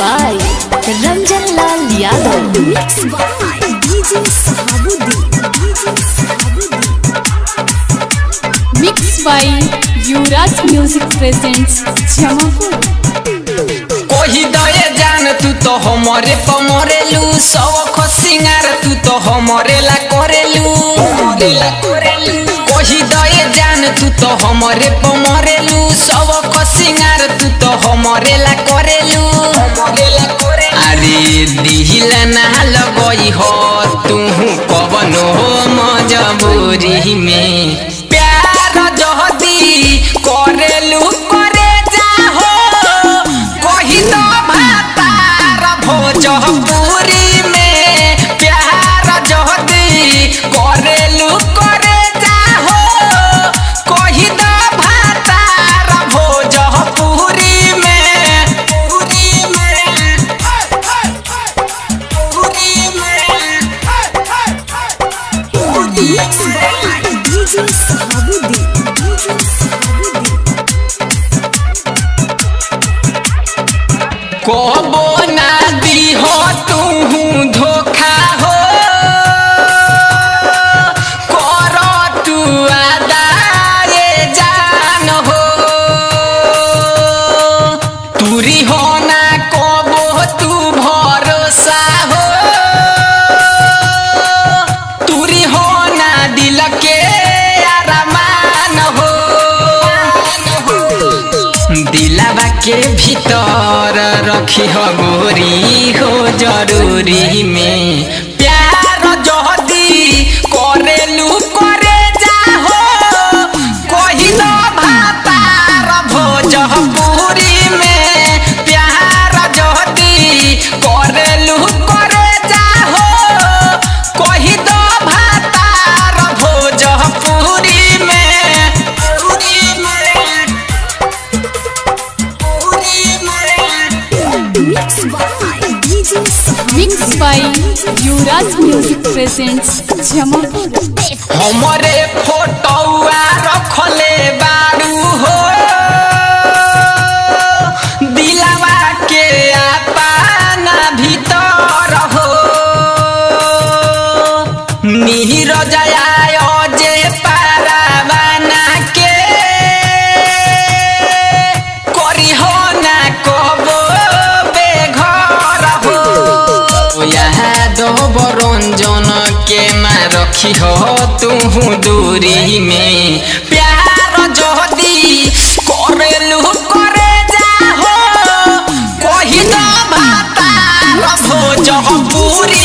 by Ranjan Lal Yadav. Mixed by DJ Sahabuddin. Mixed by Yuvraj Music presents Jamapur. कोही दये जान तू तो हमरे पमरेलू सब खसिंगार तू तो हमरे ला करेलू कोही दये जान तू तो हमरे पमरेलू सब खसिंगार तू तो हमरे ला करेलू अरे दिल ना लगई हो तू पवन हो मजबूरी में प्यार जहदी करेलू भोजपुरी में प्यार जहदी करेलू करे जाहो कही द भातार भोजपुरी में कहबो ना दी हो तू धोखा हो कर तू आदाए जान हो तुरी हो ना कहबो तू भरोसा हो तुरी हो ना दिल के अरमान हो दिलवा के भीतर रखी हो गोरी हो जरूरी में प्यार जहदी करेलू करे जाहो कही दो भातार भोजपुरी में प्यार जहदी करेलू करे जाहो कही दो भातार भोजपुरी में Mixed by Yuvraj Music presents Jamapur. हमरे फोटोआ रखले बारू हो दिलवा के अपना भीतर हो नीरज आयो जे पारावाना के करी हो ना कहबो रंजन के माँ रखी हो तू दूरी में प्यार जहदी करेलू करे जाहो कही दो भातार भोजपुरी